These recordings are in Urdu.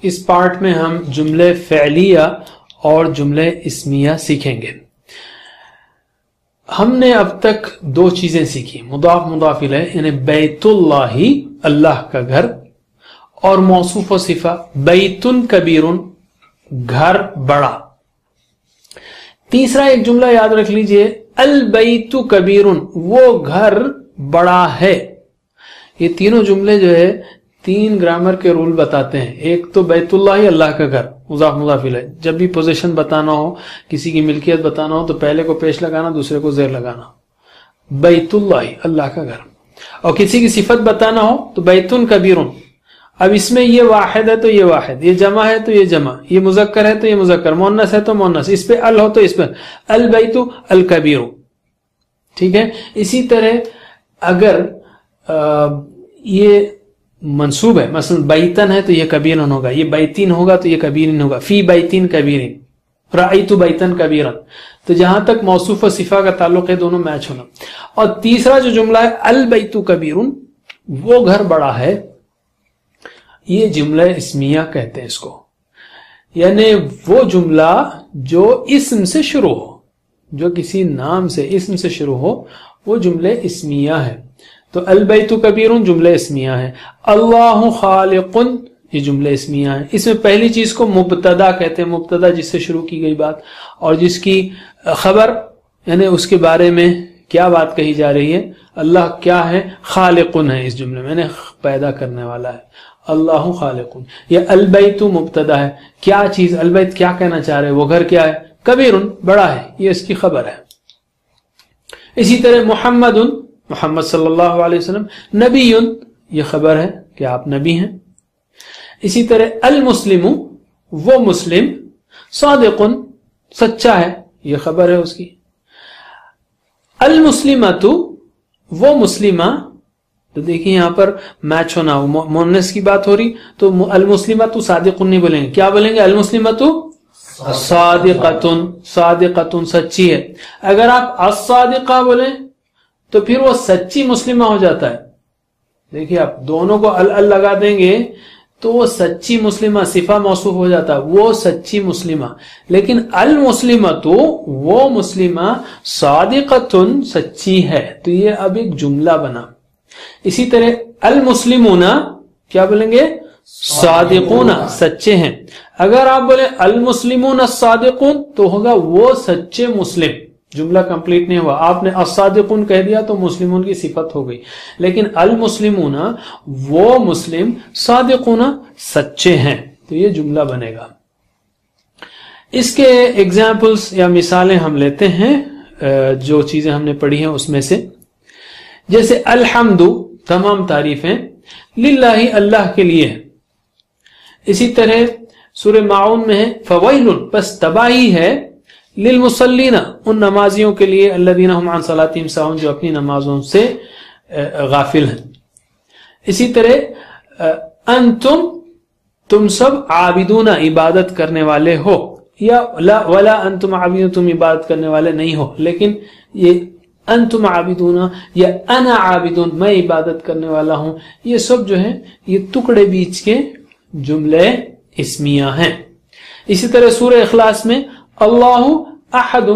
اس پارٹ میں ہم جملے فعلیہ اور جملے اسمیہ سیکھیں گے. ہم نے اب تک دو چیزیں سیکھی، مضاف مضاف الیہ یعنی بیت اللہ اللہ کا گھر، اور موصوف و صفہ بیت کبیر گھر بڑا. تیسرا ایک جملہ یاد رکھ لیجئے، البیت کبیر وہ گھر بڑا ہے. یہ تینوں جملے جو ہے تین گرامر کے رول بتاتے ہیں. ایک تو بیت اللہ اللہ کا گھر مضاف مضاف الیہ، جب بھی پوزیشن بتانا ہو، کسی کی ملکیت بتانا ہو تو پہلے کو پیش لگانا، دوسرے کو زیر لگانا، بیت اللہ اللہ کا گھر. اور کسی کی صفت بتانا ہو تو بیتن کبیر. اب اس میں یہ واحد ہے تو یہ واحد، یہ جمع ہے تو یہ جمع، یہ مذکر ہے تو یہ مذکر، مؤنث ہے تو مؤنث، اس پہ ال ہو تو اس پہ البیت الکبیر. ٹھیک ہے. اسی طرح اگر یہ منصوب ہے، مثلا بیتن ہے تو یہ کبیرن ہوگا، یہ بیتین ہوگا تو یہ کبیرن ہوگا، فی بیتین کبیرن، رأیت بیتن کبیرن. تو جہاں تک موصوف و صفہ کا تعلق ہے دونوں میچ ہونا. اور تیسرا جو جملہ ہے البیت کبیرن وہ گھر بڑا ہے، یہ جملہ اسمیہ کہتے ہیں اس کو. یعنی وہ جملہ جو اسم سے شروع ہو، جو کسی نام سے اسم سے شروع ہو، وہ جملے اسمیہ ہے. تو البیت کبیر جملہ اسمیہ ہے. اللہ خالق یہ جملہ اسمیہ ہے. اس میں پہلی چیز کو مبتدا کہتے ہیں، مبتدا جس سے شروع کی گئی بات اور جس کی خبر یعنی اس کے بارے میں کیا بات کہی جا رہی ہے. اللہ کیا ہے؟ خالقن ہے اس جملے میں، پیدا کرنے والا ہے. اللہ خالقن. یہ البیت مبتدا ہے. کیا چیز البیت کیا کہنا چاہ رہے؟ وہ گھر کیا ہے؟ کبیرن بڑا ہے، یہ اس کی خبر ہے. اسی طرح محمد محمد صلی اللہ علیہ وسلم، نبی یہ خبر ہے کہ آپ نبی ہیں. اسی طرح المسلم وہ مسلم، صادق سچا ہے، یہ خبر ہے اس کی. المسلمۃ وہ مسلمہ، تو دیکھیں یہاں پر میچ ہونا، مؤنث کی بات ہو رہی تو المسلمۃ صادق نہیں بولیں گے، کیا بولیں گے؟ المسلمۃ صادقۃ، صادقۃ سچی ہے. اگر آپ الصادقہ بولیں تو پھر وہ سچی مسلمہ ہو جاتا ہے. دیکھیے آپ دونوں کو ال لگا دیں گے تو وہ سچی مسلمہ صفہ موصوف ہو جاتا ہے، وہ سچی مسلمہ. لیکن المسلمہ تو وہ مسلمہ صادقۃ سچی ہے، تو یہ اب ایک جملہ بنا. اسی طرح المسلمون کیا بولیں گے؟ صادقون سچے ہیں. اگر آپ بولیں المسلمون الصادقون تو ہوگا وہ سچے مسلم. جملہ کمپلیٹ نہیں ہوا، آپ نے الصادقون کہہ دیا تو مسلمون کی صفت ہو گئی. لیکن المسلمون وہ مسلم، صادقون سچے ہیں، تو یہ جملہ بنے گا. اس کے ایگزامپلز یا مثالیں ہم لیتے ہیں جو چیزیں ہم نے پڑھی ہیں اس میں سے. جیسے الحمد تمام تعریفیں للہ اللہ کے لیے. اسی طرح سورہ ماعون میں ہے فویل پس تباہی ہے للمصلین ان نمازیوں کے لیے الذین هم عن صلاتهم ساہون جو اپنی نمازوں سے غافل ہیں. اسی طرح انتم تم سب عابدون عبادت کرنے والے ہو، یا لا ولا انتم عابدون تم عبادت کرنے والے نہیں ہو. لیکن یہ انتم عابدون یا انا عابدون میں عبادت کرنے والا ہوں، یہ سب جو ہے یہ ٹکڑے بیچ کے جملے اسمیہ ہیں. اسی طرح سورہ اخلاص میں اللہ احد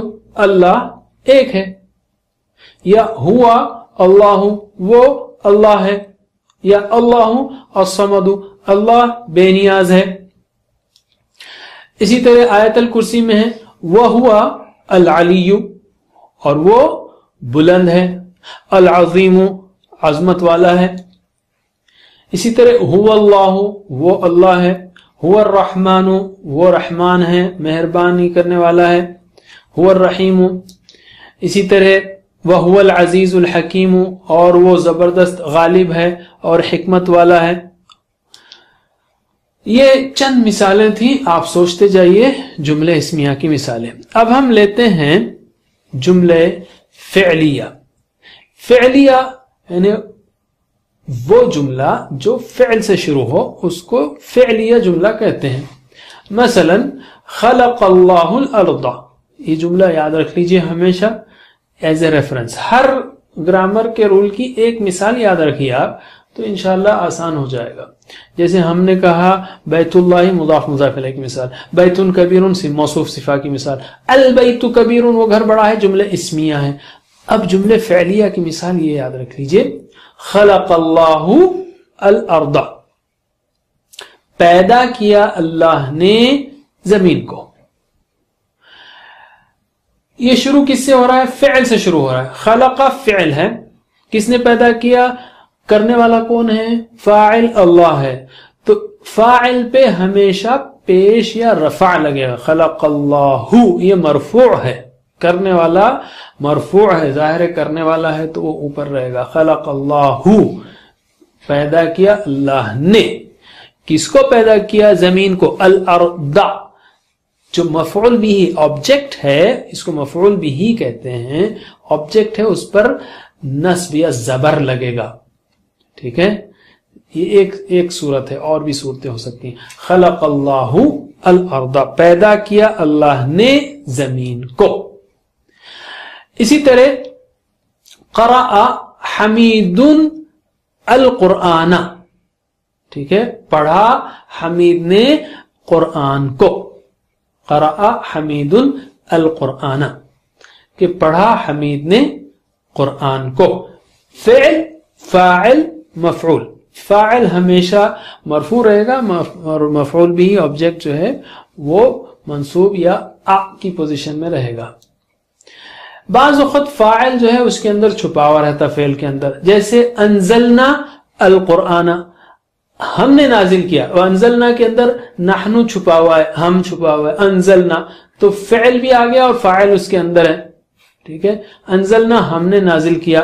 اللہ ایک ہے، یا ہوا اللہ وہ اللہ ہے، یا اللہ الصمد اللہ بے نیاز ہے. اسی طرح آیت الکرسی میں ہے وہوا العلی اور وہ بلند ہے، العظیم عظمت والا ہے. اسی طرح هو اللہ وہ اللہ ہے، هو الرحمن وہ رحمان ہے مہربانی کرنے والا ہے، هو الرحیم. اسی طرح وهو العزیز الحکیم اور وہ زبردست غالب ہے اور حکمت والا ہے. یہ چند مثالیں تھیں، آپ سوچتے جائیے جملے اسمیہ کی مثالیں. اب ہم لیتے ہیں جملے فعلیہ. فعلیہ یعنی وہ جملہ جو فعل سے شروع ہو اس کو فعلیہ جملہ کہتے ہیں. مثلا خلق اللہ الارض، یہ جملہ یاد رکھ لیجئے ہمیشہ as a reference. Hare grammar کے رول کی ایک مثال یاد رکھیے آپ تو انشاءاللہ آسان ہو جائے گا. جیسے ہم نے کہا بیت اللہ مضاف مضاف الیہ کی مثال، بیت کبیر موصوف صفہ کی مثال، البیت کبیر وہ گھر بڑا ہے، جملے اسمیہ ہیں۔ اب جملے فعلیہ کی مثال یہ یاد رکھ لیجئے، خلق اللہ الارض، پیدا کیا اللہ نے زمین کو۔ یہ شروع کس سے ہو رہا ہے؟ فعل سے شروع ہو رہا ہے۔ خلق فعل ہے، کس نے پیدا کیا؟ کرنے والا کون ہے؟ فاعل اللہ ہے، تو فاعل پہ ہمیشہ پیش یا رفع لگے گا۔ خلق اللہ یہ مرفوع ہے، کرنے والا مرفوع ہے، ظاہر کرنے والا ہے تو وہ اوپر رہے گا۔ خلق اللہ پیدا کیا اللہ نے، کس کو پیدا کیا؟ زمین کو۔ الارض جو مفعول بھی آبجیکٹ ہے، اس کو مفعول بھی کہتے ہیں، آبجیکٹ ہے، اس پر نصب یا زبر لگے گا، ٹھیک ہے۔ یہ ایک صورت ہے، اور بھی صورتیں ہو سکتی ہیں۔ خلق اللہ الارض، پیدا کیا اللہ نے زمین کو۔ اسی طرح قرأ حمید القرآن، ٹھیک ہے، پڑھا حمید نے قرآن کو۔ قرأ حمید القرآن کہ پڑھا حمید نے قرآن کو۔ فعل فاعل مفعول، فاعل ہمیشہ مرفوع رہے گا اور مفعول بھی آبجیکٹ جو ہے وہ منصوب یا کی پوزیشن میں رہے گا۔ بعض وقت فاعل جو ہے اس کے اندر چھپا ہوا رہتا فعل کے اندر، جیسے انزلنا القرآن، ہم نے نازل کیا، اور انزلنا کے اندر نحنو چھپا ہوا ہے، ہم چھپا ہوا ہے، انزلنا تو فعل بھی آ گیا اور فاعل اس کے اندر ہے، ٹھیک ہے۔ انزلنا ہم نے نازل کیا،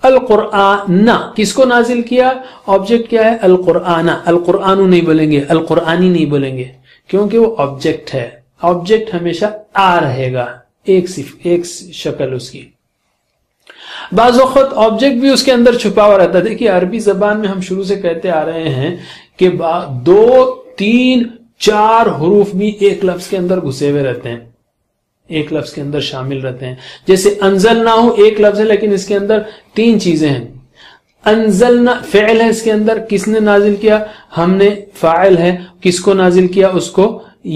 القرآن کس کو نازل کیا؟ آبجیکٹ کیا ہے؟ القرآن، القرآن نہیں بولیں گے، القرآنی نہیں بولیں گے، کیونکہ وہ آبجیکٹ ہے، آبجیکٹ ہمیشہ آ رہے گا، ایک شکل اس کی۔ بعض وقت آبجیکٹ بھی اس کے اندر چھپا ہوا رہتا ہے۔ دیکھیے عربی زبان میں ہم شروع سے کہتے آ رہے ہیں کہ 2 3 4 حروف بھی ایک لفظ کے اندر گھسے ہوئے رہتے ہیں، ایک لفظ کے اندر شامل رہتے ہیں۔ جیسے انزلنا ایک لفظ ہے لیکن اس کے اندر 3 چیزیں ہیں۔ انزلنا فعل ہے، اس کے اندر کس نے نازل کیا؟ ہم نے، فاعل ہے، کس کو نازل کیا؟ اس کو،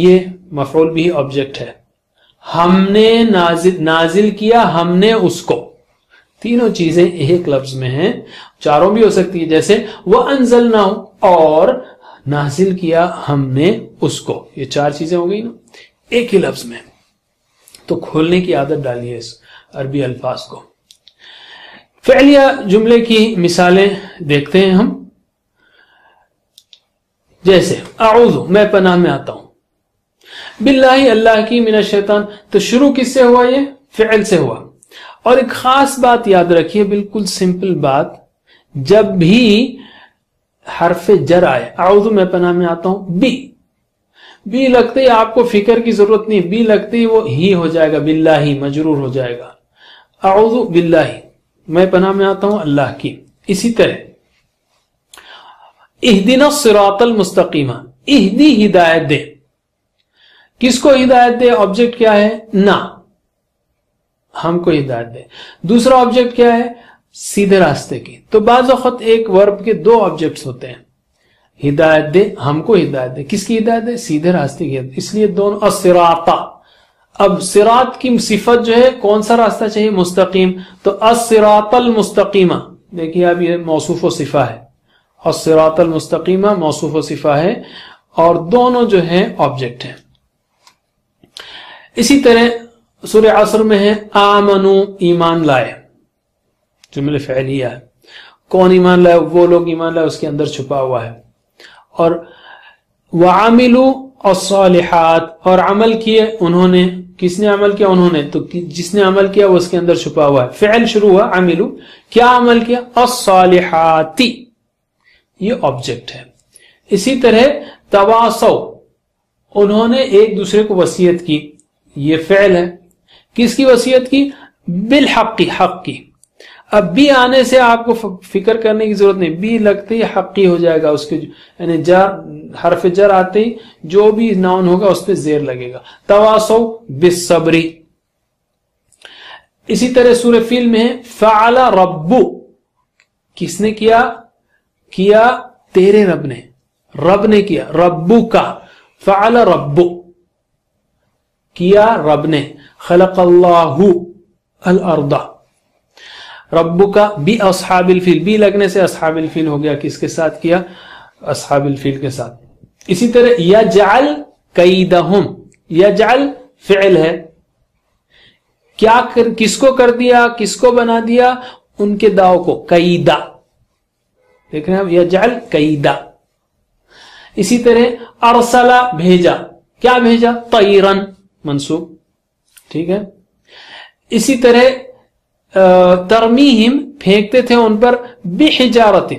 یہ مفعول بھی آبجیکٹ ہے۔ ہم نے نازل کیا ہم نے اس کو، تینوں چیزیں ایک لفظ میں ہیں، چاروں بھی ہو سکتی ہے، جیسے وَأَنزَلْنَاهُ اور نازل کیا ہم نے اس کو، یہ 4 چیزیں ہو گئی نا ایک ہی لفظ میں۔ تو کھولنے کی عادت ڈالیے اس عربی الفاظ کو۔ فعلیہ جملے کی مثالیں دیکھتے ہیں ہم، جیسے اعوذ میں پناہ میں آتا ہوں، باللہ اللہ کی، من الشیطان، تو شروع کس سے ہوا؟ یہ فعل سے ہوا۔ اور ایک خاص بات یاد رکھیے، بالکل سمپل بات، جب بھی حرف جر آئے، اعوذ میں پناہ میں آتا ہوں، بی لگتے ہی آپ کو فکر کی ضرورت نہیں، بی لگتے ہی وہ ہی ہو جائے گا، باللہ مجرور ہو جائے گا، اعوذ باللہ میں پناہ میں آتا ہوں اللہ کی۔ اسی طرح اہدنا الصراط المستقیم، اہدی ہدایت دے، کس کو ہدایت دے؟ آبجیکٹ کیا ہے؟ نا، ہم کو ہدایت دے۔ دوسرا آبجیکٹ کیا ہے؟ سیدھے راستے کی۔ تو بعض وقت ایک ورب کے 2 آبجیکٹس ہوتے ہیں، ہدایت دے، ہم کو ہدایت دے، کس کی ہدایت دے؟ سیدھے راستے کی ہدایت، اس لیے دونوں الصراط۔ اب صراط کی صفت جو ہے کون سا راستہ چاہیے؟ مستقیم، تو الصراط المستقیمہ، دیکھیے اب یہ موصوف و صفہ ہے، الصراط المستقیمہ موصوف و صفہ ہے، اور دونوں جو ہیں آبجیکٹ ہیں۔ اسی طرح سورہ عصر میں ہے آمنو، ایمان لائے، جملے فعلیہ ہے، کون ایمان لائے؟ وہ لوگ ایمان لائے، اس کے اندر چھپا ہوا ہے۔ اور وعملوا الصالحات، اور عمل کیے انہوں نے، کس نے عمل کیا؟ انہوں نے، تو جس نے عمل کیا وہ اس کے اندر چھپا ہوا ہے۔ فعل شروع ہوا عملوا، کیا عمل کیا؟ الصالحات، یہ آبجیکٹ ہے۔ اسی طرح تواصوا، انہوں نے ایک دوسرے کو وصیت کی، یہ فعل ہے، کس کی وصیت کی؟ بالحق، حق کی۔ اب بھی آنے سے آپ کو فکر کرنے کی ضرورت نہیں، بھی لگتے ہی حقی ہو جائے گا، اس کے یعنی حرف جر آتے ہی جو بھی ناؤن ہوگا اس پہ زیر لگے گا۔ تواصوا بالصبر۔ اسی طرح سورہ فیل میں ہے فعل رب، کس نے کیا؟ کیا تیرے رب نے، رب نے کیا. ربو کا فعل ربو کیا رب نے. خلق اللہ الارض. ربو کا بی اصحاب الفیل, بی لگنے سے اصحاب الفیل ہو گیا. کس کے ساتھ کیا؟ اصحاب الفیل کے ساتھ. اسی طرح یجعل کیدہم, یجعل فعل ہے, کیا کس کو کر دیا, کس کو بنا دیا؟ ان کے داؤ کو. کیدا, دیکھ رہے ہیں آپ, یجعل کیدا. اسی طرح ارسلا بھیجا, کیا بھیجا؟ طیرن منصوب. ٹھیک ہے. اسی طرح ترمیہم پھینکتے تھے ان پر بحجارت,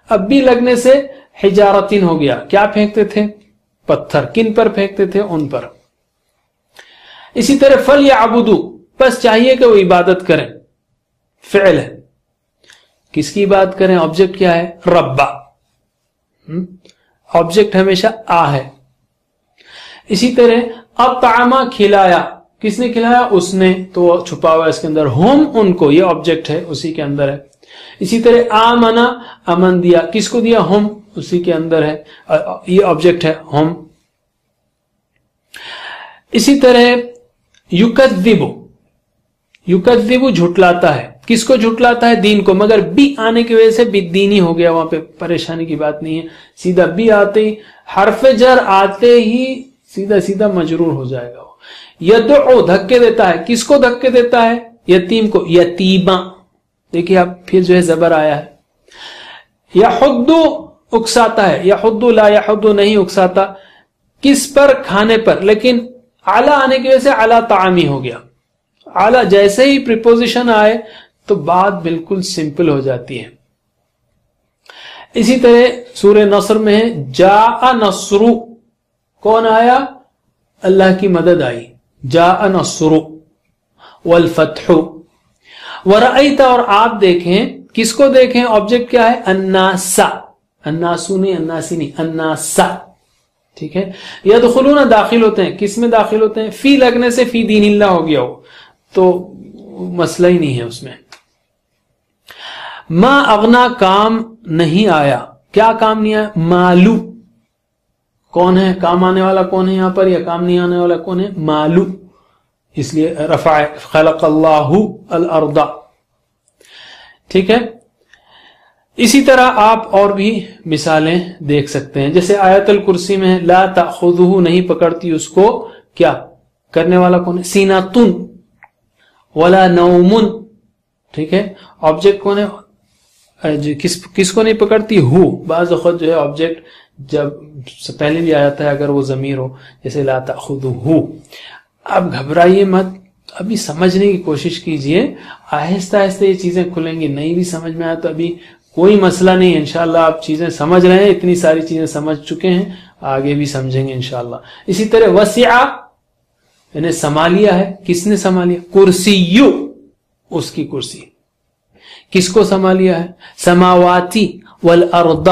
اب بھی لگنے سے حجارتن ہو گیا. کیا پھینکتے تھے؟ پتھر. کن پر پھینکتے تھے؟ ان پر. اسی طرح فلیعبدوا, بس چاہیے کہ وہ عبادت کریں, فعل ہے. کس کی عبادت کریں؟ آبجیکٹ کیا ہے؟ ربا. آبجیکٹ ہمیشہ آ ہے. اسی طرح اطعما کھلایا, کس نے کھلایا؟ اس نے, تو چھپا ہوا اس کے اندر. ہم ان کو, یہ آبجیکٹ ہے, اسی کے اندر ہے. اسی طرح آمنا امن دیا, کس کو دیا؟ ہم, اسی کے اندر ہے, یہ آبجیکٹ ہے ہم. اسی طرح یکذب, یکذب جھٹلاتا ہے. کس کو جھٹلاتا ہے؟ دین کو. مگر بی آنے کی وجہ سے بی دینی ہو گیا, وہاں پہ پریشانی کی بات نہیں ہے. سیدھا بی آتے ہی, حرف جر آتے ہی سیدھا سیدھا مجرور ہو جائے گا. یدعو دھکے دیتا ہے. کس کو دھکے دیتا ہے؟ یتیم کو. یتیما, دیکھیے آپ پھر جو ہے زبر آیا ہے. یحدو اکساتا ہے. یحدو لا یحدو نہیں اکساتا. کس پر؟ کھانے پر. لیکن اعلی آنے کی وجہ سے اعلی طعامی ہو گیا. اعلی جیسے ہی پریپوزیشن آئے تو بات بالکل سمپل ہو جاتی ہے. اسی طرح سورہ نصر میں ہے جاء نصر, کون آیا؟ اللہ کی مدد آئی. جاء نصر والفتح. ورأیت, اور آپ دیکھیں. کس کو دیکھیں؟ آبجیکٹ کیا ہے؟ الناس. الناسو نہیں, الناسی نہیں, الناس. ٹھیک ہے. یدخلون داخل ہوتے ہیں. کس میں داخل ہوتے ہیں؟ فی لگنے سے فی دین اللہ ہو گیا ہو تو مسئلہ ہی نہیں ہے اس میں. ما اغنا کام نہیں آیا. کیا کام نہیں آیا؟ مالو. کون ہے کام آنے والا؟ کون ہے یہاں پر؟ یا کام نہیں آنے والا کون ہے؟ مالو. اس لیے رفع. خلق اللہ الارض. ٹھیک ہے. اسی طرح آپ اور بھی مثالیں دیکھ سکتے ہیں. جیسے آیت الکرسی میں لا تأخذہ, نہیں پکڑتی اس کو. کیا کرنے والا کون ہے؟ سیناتن ولا نومن. ٹھیک ہے. آبجیکٹ کون ہے؟ کس کو نہیں پکڑتی؟ ہو. بعض وقت جو ہے آبجیکٹ جب پہلے بھی آتا ہے اگر وہ ضمیر ہو, جیسے لا تأخذہ. اب گھبرائیے مت, ابھی سمجھنے کی کوشش کیجئے. آہستہ آہستہ یہ چیزیں کھلیں گی. نہیں بھی سمجھ میں آیا تو ابھی کوئی مسئلہ نہیں ہے, انشاءاللہ آپ چیزیں سمجھ رہے ہیں, اتنی ساری چیزیں سمجھ چکے ہیں, آگے بھی سمجھیں گے انشاءاللہ. اسی طرح وسع, یعنی سنبھالیا ہے. کس نے سنبھالیا؟ کرسیو, اس کی کرسی. کس کو سنبھالیا ہے؟ سماواتی والارض.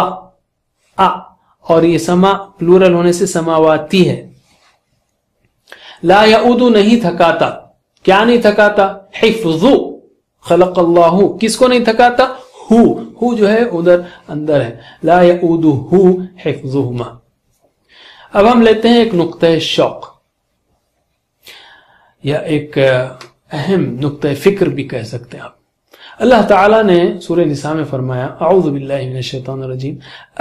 اور یہ سما پلورل ہونے سے سماواتی ہے. لا یعودو, نہیں تھکاتا. کیا نہیں تھکاتا؟ حفظو. خلق اللہ, کس کو نہیں تھکاتا؟ ہو جو ہے ادھر اندر ہے. لا یعودو حفظہما. اب ہم لیتے ہیں ایک نقطہ شوق یا ایک اہم نقطہ فکر بھی کہہ سکتے ہیں آپ. اللہ تعالیٰ نے سورہ نساء میں فرمایا اعوذ باللہ من الشیطان الرجیم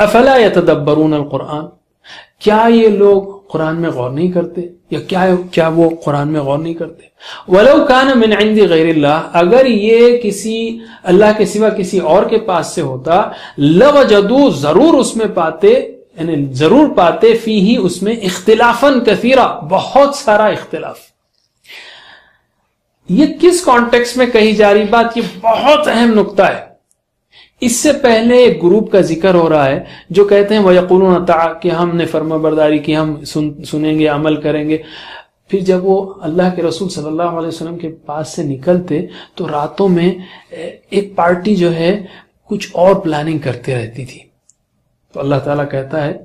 افلا یتدبرون القرآن, کیا یہ لوگ قرآن میں غور نہیں کرتے, یا کیا وہ قرآن میں غور نہیں کرتے؟ ولو کان من عند غیر اللہ, اگر یہ کسی اللہ کے سوا کسی اور کے پاس سے ہوتا, لوجدوا, ضرور اس میں پاتے, یعنی ضرور پاتے, فیہ, اس میں, اختلافاً کثیرا, بہت سارا اختلاف. یہ کس کانٹیکس میں کہی جا رہی بات؟ یہ بہت اہم نقطہ ہے. اس سے پہلے ایک گروپ کا ذکر ہو رہا ہے جو کہتے ہیں وَيَقُولُونَ کہ ہم نے فرما برداری کی, ہم سنیں گے, عمل کریں گے. پھر جب وہ اللہ کے رسول صلی اللہ علیہ وسلم کے پاس سے نکلتے تو راتوں میں ایک پارٹی جو ہے کچھ اور پلاننگ کرتے رہتی تھی. تو اللہ تعالیٰ کہتا ہے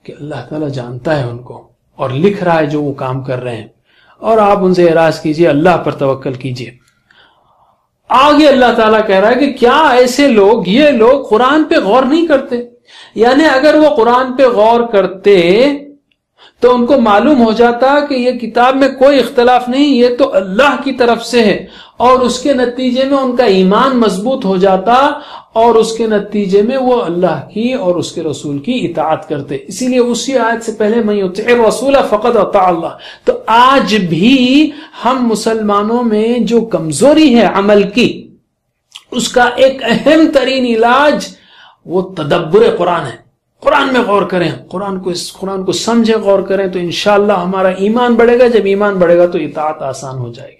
کہ اللہ تعالیٰ جانتا ہے ان کو اور لکھ رہا ہے جو وہ کام کر رہے ہیں, اور آپ ان سے اعراض کیجئے, اللہ پر توکل کیجئے. آگے اللہ تعالیٰ کہہ رہا ہے کہ کیا ایسے لوگ, یہ لوگ قرآن پہ غور نہیں کرتے, یعنی اگر وہ قرآن پہ غور کرتے تو ان کو معلوم ہو جاتا کہ یہ کتاب میں کوئی اختلاف نہیں، یہ تو اللہ کی طرف سے ہے، اور اس کے نتیجے میں ان کا ایمان مضبوط ہو جاتا، اور اس کے نتیجے میں وہ اللہ کی اور اس کے رسول کی اطاعت کرتے۔ اسی لیے اسی آیت سے پہلے من یطع الرسول فقد اطاع اللہ۔ تو آج بھی ہم مسلمانوں میں جو کمزوری ہے عمل کی، اس کا ایک اہم ترین علاج وہ تدبر قرآن ہے۔ قرآن میں غور کریں، قرآن کو سمجھیں، غور کریں، تو انشاءاللہ ہمارا ایمان بڑھے گا۔ جب ایمان بڑھے گا تو اطاعت آسان ہو جائے گی۔